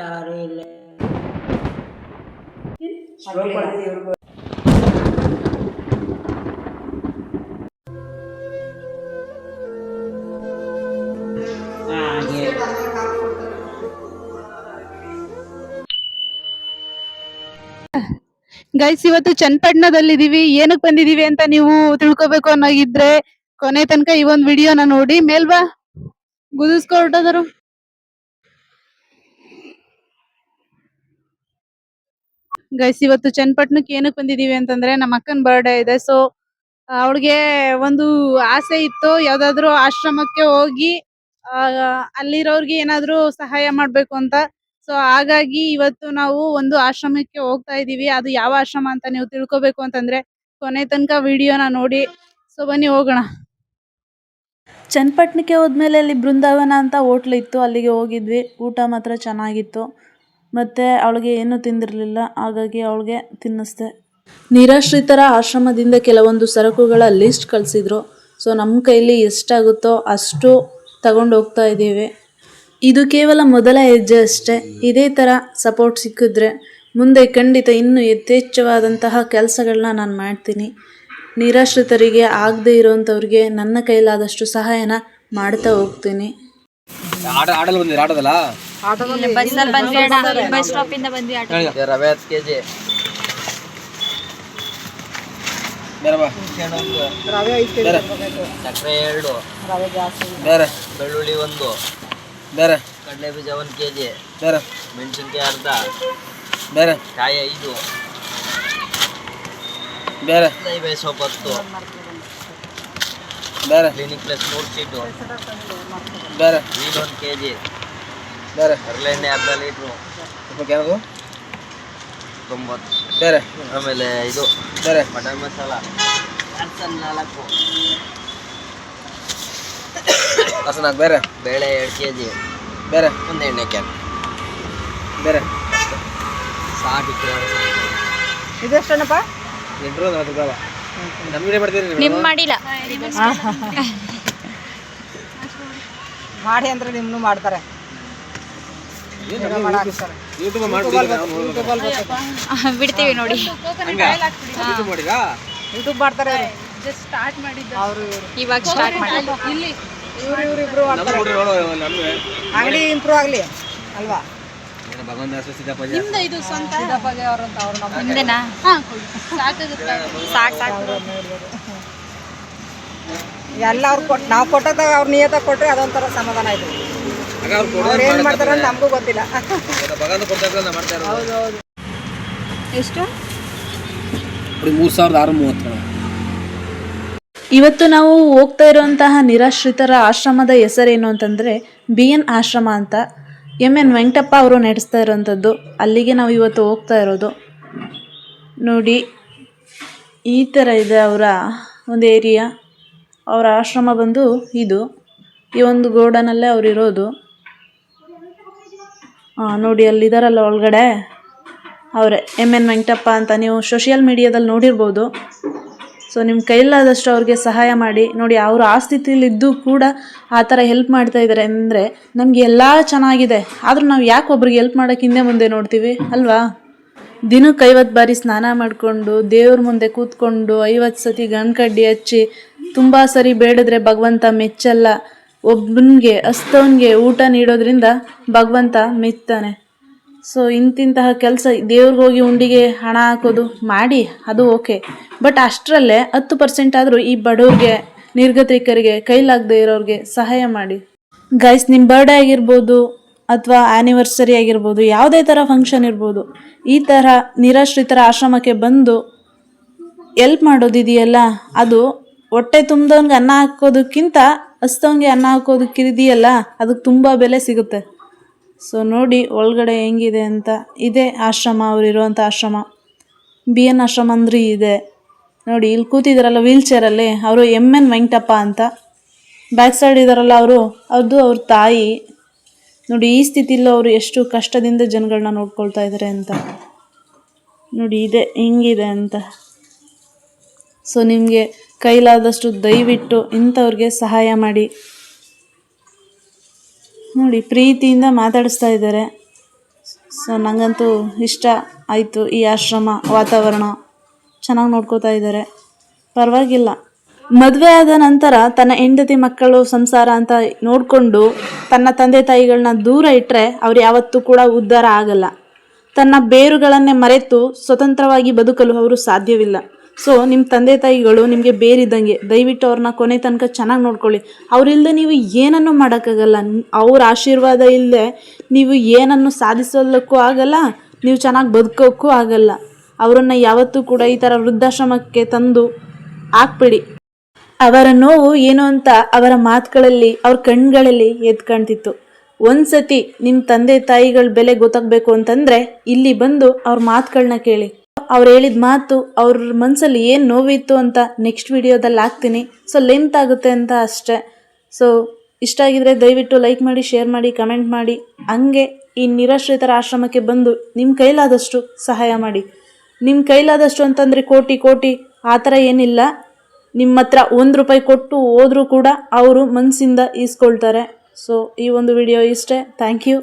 ಯಾರು ಇಲ್ಲ. ಗೈಸ್, ಇವತ್ತು ಚನ್ನಪಟ್ಟಣದಲ್ಲಿದೀವಿ. ಏನಕ್ಕೆ ಬಂದಿದೀವಿ ಅಂತ ನೀವು ತಿಳ್ಕೊಬೇಕು ಅನ್ನೋಗಿದ್ರೆ ಕೊನೆ ತನಕ ಈ ಒಂದು ವಿಡಿಯೋನ ನೋಡಿ. ಮೇಲ್ಬಾ ಗುದಿಸ್ಕೊಟ್ಟದರು. ಗೈಸ್, ಇವತ್ತು ಚನ್ನಪಟ್ಟಣಕ್ಕೆ ಏನಕ್ಕೆ ಬಂದಿದೀವಿ ಅಂತಂದ್ರೆ ನಮ್ಮ ಅಕ್ಕನ ಬರ್ಡೇ ಇದೆ. ಸೊ ಅವಳಿಗೆ ಒಂದು ಆಸೆ ಇತ್ತು, ಯಾವ್ದಾದ್ರು ಆಶ್ರಮಕ್ಕೆ ಹೋಗಿ ಅಲ್ಲಿರೋರ್ಗೆ ಏನಾದ್ರು ಸಹಾಯ ಮಾಡ್ಬೇಕು ಅಂತ. ಸೊ ಹಾಗಾಗಿ ಇವತ್ತು ನಾವು ಒಂದು ಆಶ್ರಮಕ್ಕೆ ಹೋಗ್ತಾ ಇದೀವಿ. ಅದು ಯಾವ ಆಶ್ರಮ ಅಂತ ನೀವು ತಿಳ್ಕೊಬೇಕು ಅಂತಂದ್ರೆ ಕೊನೆ ತನಕ ವಿಡಿಯೋನ ನೋಡಿ. ಸೊ ಬನ್ನಿ ಹೋಗೋಣ. ಚನ್ನಪಟ್ಟಣಕ್ಕೆ ಹೋದ್ಮೇಲೆ ಅಲ್ಲಿ ಬೃಂದಾವನ ಅಂತ ಹೋಟ್ಲ್ ಇತ್ತು, ಅಲ್ಲಿಗೆ ಹೋಗಿದ್ವಿ. ಊಟ ಮಾತ್ರ ಚೆನ್ನಾಗಿತ್ತು. ಮತ್ತು ಅವಳಿಗೆ ಏನೂ ತಿಂದಿರಲಿಲ್ಲ, ಹಾಗಾಗಿ ಅವಳಿಗೆ ತಿನ್ನಿಸ್ದೆ. ನಿರಾಶ್ರಿತರ ಆಶ್ರಮದಿಂದ ಕೆಲವೊಂದು ಸರಕುಗಳ ಲಿಸ್ಟ್ ಕಳಿಸಿದ್ರು. ಸೊ ನಮ್ಮ ಕೈಲಿ ಎಷ್ಟಾಗುತ್ತೋ ಅಷ್ಟು ತಗೊಂಡು ಹೋಗ್ತಾ ಇದ್ದೀವಿ. ಇದು ಕೇವಲ ಮೊದಲ ಹೆಜ್ಜೆ ಅಷ್ಟೇ. ಇದೇ ಥರ ಸಪೋರ್ಟ್ ಸಿಕ್ಕಿದ್ರೆ ಮುಂದೆ ಖಂಡಿತ ಇನ್ನೂ ಯಥೇಚ್ಛವಾದಂತಹ ಕೆಲಸಗಳನ್ನ ನಾನು ಮಾಡ್ತೀನಿ. ನಿರಾಶ್ರಿತರಿಗೆ ಆಗದೆ ಇರೋವಂಥವ್ರಿಗೆ ನನ್ನ ಕೈಲಾದಷ್ಟು ಸಹಾಯನ ಮಾಡ್ತಾ ಹೋಗ್ತೀನಿ. ಸಕ್ಕರೆ 2, ಬೆಳ್ಳುಳ್ಳಿ 1, ಕಡಲೆ ಬೀಜ 1 kg, ಮೆಣಸಿನ್ಕಾಯಿ ಅರ್ಧ, ಕಾಯಿ 5, ದೈವೆ ಸೊಪ್ಪು 10, ಕ್ಲಿನಿಕ್ ಪ್ಲಸ್ 3 ಶೀಟು, ನೀರು 1 kg, ಹರಳೆಣ್ಣೆ ಅರ್ಧ ಲೀಟ್ರು, 90. ಆಮೇಲೆ ಇದು ಮಟನ್ ಮಸಾಲ 4, ಬೇಳೆ 2 kg, ಒಂದು ಎಣ್ಣೆ ಕ್ಯಾನ್ ಸಾಕು. ಇದೆಷ್ಟನಪ್ಪ? ನಿಮ್ ಮಾಡಿಲ್ಲ ಮಾಡಿ ಅಂದ್ರೆ ನಿಮ್ಮನ್ನು ಮಾಡ್ತಾರೆ. ಬಿಡ್ತೀವಿ ನೋಡಿ. ಯೂಟ್ಯೂಬ್ ಮಾಡ್ತಾರೆ. ಅವರು ಇವಾಗ ಸ್ಟಾರ್ಟ್ ಮಾಡಿ. ಇವ್ರಿಬ್ರು ಅಂಗಡಿ ಇಂಪ್ರೂವ್ ಆಗಲಿ ಅಲ್ವಾ? ಇದು ಸ್ವಂತ ನಿಮ್ದೇನಾ? ಸಾಕು. ಎಲ್ಲ ಅವ್ರು ನಾವು ಕೊಟ್ಟದಾಗ ಅವ್ರು ನಿಯತ್ತಾಗಿ ಕೊಟ್ಟರೆ ಅದೊಂಥರ ಸಮಾಧಾನ ಆಯ್ತು. ಅವ್ರು ಏನು ಮಾಡ್ತಾರೆ ಅಂತ ನಮಗೂ ಗೊತ್ತಿಲ್ಲ. ಹೌದೌದು. ಎಷ್ಟು? 3630. ಇವತ್ತು ನಾವು ಹೋಗ್ತಾ ಇರುವಂತಹ ನಿರಾಶ್ರಿತರ ಆಶ್ರಮದ ಹೆಸರೇನು ಅಂತಂದರೆ BN ಆಶ್ರಮ ಅಂತ. MN ವೆಂಕಟಪ್ಪ ಅವರು ನಡೆಸ್ತಾ ಇರೋವಂಥದ್ದು. ಅಲ್ಲಿಗೆ ನಾವು ಇವತ್ತು ಹೋಗ್ತಾ ಇರೋದು. ನೋಡಿ, ಈ ಥರ ಇದೆ ಅವರ ಒಂದು ಏರಿಯಾ. ಅವರ ಆಶ್ರಮ ಬಂದು ಇದು ಈ ಒಂದು ಗೋಡನಲ್ಲೇ ಅವ್ರು ಇರೋದು. ನೋಡಿ, ಅಲ್ಲಿದ್ದಾರಲ್ಲ ಒಳಗಡೆ ಅವರೇ MN ವೆಂಕಟಪ್ಪ ಅಂತ. ನೀವು ಸೋಷಿಯಲ್ ಮೀಡಿಯಾದಲ್ಲಿ ನೋಡಿರ್ಬೋದು. ಸೊ ನಿಮ್ಮ ಕೈಲಾದಷ್ಟು ಅವ್ರಿಗೆ ಸಹಾಯ ಮಾಡಿ. ನೋಡಿ, ಅವರು ಆ ಸ್ಥಿತಿಲಿದ್ದು ಕೂಡ ಆ ಥರ ಹೆಲ್ಪ್ ಮಾಡ್ತಾ ಇದ್ದಾರೆ ಅಂದರೆ ನಮಗೆ ಎಲ್ಲ ಚೆನ್ನಾಗಿದೆ. ಆದರೂ ನಾವು ಯಾಕೆ ಒಬ್ರಿಗೆ ಹೆಲ್ಪ್ ಮಾಡೋಕ್ಕೆ ಹಿಂದೆ ಮುಂದೆ ನೋಡ್ತೀವಿ ಅಲ್ವಾ? ದಿನಕ್ಕೆ 50 ಬಾರಿ ಸ್ನಾನ ಮಾಡಿಕೊಂಡು ದೇವ್ರ ಮುಂದೆ ಕೂತ್ಕೊಂಡು 50 ಸತಿ ಗಣ್ಕಡ್ಡಿ ಹಚ್ಚಿ ತುಂಬ ಸರಿ ಬೇಡಿದ್ರೆ ಭಗವಂತ ಮೆಚ್ಚಲ್ಲ. ಒಬ್ಬನಿಗೆ ಹಸ್ತವನಿಗೆ ಊಟ ನೀಡೋದ್ರಿಂದ ಭಗವಂತ ಮೆಚ್ತಾನೆ. ಸೊ ಇಂತಿಂತಹ ಕೆಲಸ ದೇವ್ರಿಗೋಗಿ ಉಂಡಿಗೆ ಹಣ ಹಾಕೋದು ಮಾಡಿ ಅದು ಓಕೆ. ಬಟ್ ಅಷ್ಟರಲ್ಲೇ 10% ಆದರೂ ಈ ಬಡವ್ರಿಗೆ, ನಿರ್ಗತಿಕರಿಗೆ, ಕೈಲಾಗದೆ ಇರೋರಿಗೆ ಸಹಾಯ ಮಾಡಿ. ಗೈಸ್, ನಿಮ್ಮ ಬರ್ಡೇ ಆಗಿರ್ಬೋದು ಅಥವಾ ಆ್ಯನಿವರ್ಸರಿ ಆಗಿರ್ಬೋದು, ಯಾವುದೇ ಥರ ಫಂಕ್ಷನ್ ಇರ್ಬೋದು, ಈ ಥರ ನಿರಾಶ್ರಿತರ ಆಶ್ರಮಕ್ಕೆ ಬಂದು ಎಲ್ಪ್ ಮಾಡೋದಿದೆಯಲ್ಲ, ಅದು ಹೊಟ್ಟೆ ತುಂಬ್ದವ್ನಿಗೆ ಅನ್ನ ಹಾಕೋದಕ್ಕಿಂತ ಹಸ್ತವನಿಗೆ ಅನ್ನ ಹಾಕೋದಕ್ಕಿದೆಯಲ್ಲ, ಅದಕ್ಕೆ ತುಂಬ ಬೆಲೆ ಸಿಗುತ್ತೆ. ಸೊ ನೋಡಿ ಒಳಗಡೆ ಹೆಂಗಿದೆ ಅಂತ. ಇದೇ ಆಶ್ರಮ, ಅವರಿರುವಂಥ ಆಶ್ರಮ. BN ಆಶ್ರಮ ಅಂದ್ರೆ ಇದೆ ನೋಡಿ. ಇಲ್ಲಿ ಕೂತಿದ್ದಾರಲ್ಲ ವೀಲ್ ಚೇರಲ್ಲಿ, ಅವರು MN ವೆಂಕಟಪ್ಪ ಅಂತ. ಬ್ಯಾಕ್ ಸೈಡ್ ಇದ್ದಾರಲ್ಲ ಅವ್ರ ತಾಯಿ. ನೋಡಿ, ಈ ಸ್ಥಿತಿಯಲ್ಲಿ ಅವರು ಎಷ್ಟು ಕಷ್ಟದಿಂದ ಜನಗಳನ್ನ ನೋಡ್ಕೊಳ್ತಾ ಇದ್ದಾರೆ ಅಂತ. ನೋಡಿ ಇದೆ ಹೆಂಗಿದೆ ಅಂತ. ಸೊ ನಿಮಗೆ ಕೈಲಾದಷ್ಟು ದಯವಿಟ್ಟು ಇಂಥವ್ರಿಗೆ ಸಹಾಯ ಮಾಡಿ. ನೋಡಿ, ಪ್ರೀತಿಯಿಂದ ಮಾತಾಡಿಸ್ತಾ ಇದ್ದಾರೆ. ಸೊ ನನಗಂತೂ ಇಷ್ಟ ಆಯಿತು ಈ ಆಶ್ರಮ ವಾತಾವರಣ ಚೆನ್ನಾಗಿ ನೋಡ್ಕೋತಾ ಇದ್ದಾರೆ, ಪರವಾಗಿಲ್ಲ. ಮದುವೆ ಆದ ನಂತರ ತನ್ನ ಹೆಂಡತಿ ಮಕ್ಕಳು ಸಂಸಾರ ಅಂತ ನೋಡಿಕೊಂಡು ತನ್ನ ತಂದೆ ತಾಯಿಗಳನ್ನ ದೂರ ಇಟ್ಟರೆ ಅವ್ರು ಯಾವತ್ತೂ ಕೂಡ ಉದ್ಧಾರ ಆಗಲ್ಲ. ತನ್ನ ಬೇರುಗಳನ್ನೇ ಮರೆತು ಸ್ವತಂತ್ರವಾಗಿ ಬದುಕಲು ಅವರು ಸಾಧ್ಯವಿಲ್ಲ. ಸೊ ನಿಮ್ಮ ತಂದೆ ತಾಯಿಗಳು ನಿಮಗೆ ಬೇರಿದ್ದಂಗೆ, ದಯವಿಟ್ಟು ಅವ್ರನ್ನ ಕೊನೆ ತನಕ ಚೆನ್ನಾಗಿ ನೋಡ್ಕೊಳ್ಳಿ. ಅವರಿಲ್ಲದೆ ನೀವು ಏನನ್ನೂ ಮಾಡೋಕ್ಕಾಗಲ್ಲ. ಅವ್ರ ಆಶೀರ್ವಾದ ಇಲ್ಲದೆ ನೀವು ಏನನ್ನು ಸಾಧಿಸೋದಕ್ಕೂ ಆಗಲ್ಲ, ನೀವು ಚೆನ್ನಾಗಿ ಬದುಕೋಕ್ಕೂ ಆಗಲ್ಲ. ಅವರನ್ನು ಯಾವತ್ತೂ ಕೂಡ ಈ ಥರ ವೃದ್ಧಾಶ್ರಮಕ್ಕೆ ತಂದು ಹಾಕ್ಬಿಡಿ. ಅವರ ನೋವು ಏನು ಅಂತ ಅವರ ಮಾತುಗಳಲ್ಲಿ, ಅವ್ರ ಕಣ್ಗಳಲ್ಲಿ ಎದ್ದು ಕಾಣ್ತಿತ್ತು. ಒಂದ್ಸತಿ ನಿಮ್ಮ ತಂದೆ ತಾಯಿಗಳ ಬೆಲೆ ಗೊತ್ತಾಗಬೇಕು ಅಂತಂದರೆ ಇಲ್ಲಿ ಬಂದು ಅವ್ರ ಮಾತುಗಳನ್ನ ಕೇಳಿ. ಅವ್ರು ಹೇಳಿದ ಮಾತು ಅವ್ರ ಮನಸ್ಸಲ್ಲಿ ಏನು ನೋವಿತ್ತು ಅಂತ ನೆಕ್ಸ್ಟ್ ವಿಡಿಯೋದಲ್ಲಿ ಹಾಕ್ತೀನಿ. ಸೊ ಲೆಂತ್ ಆಗುತ್ತೆ ಅಂತ ಅಷ್ಟೇ. ಸೊ ಇಷ್ಟ ಆಗಿದ್ರೆ ದಯವಿಟ್ಟು ಲೈಕ್ ಮಾಡಿ, ಶೇರ್ ಮಾಡಿ, ಕಮೆಂಟ್ ಮಾಡಿ. ಹಂಗೆ ಈ ನಿರಾಶ್ರಿತರ ಆಶ್ರಮಕ್ಕೆ ಬಂದು ನಿಮ್ಮ ಕೈಲಾದಷ್ಟು ಸಹಾಯ ಮಾಡಿ. ನಿಮ್ಮ ಕೈಲಾದಷ್ಟು ಅಂತಂದರೆ ಕೋಟಿ ಆ ಥರ ಏನಿಲ್ಲ. ನಿಮ್ಮ ಹತ್ರ ₹1 ಕೊಟ್ಟು ಹೋದರೂ ಕೂಡ ಅವರು ಮನಸ್ಸಿಂದ ಈಸ್ಕೊಳ್ತಾರೆ. ಸೊ ಈ ಒಂದು ವಿಡಿಯೋ ಇಷ್ಟೇ. Thank you.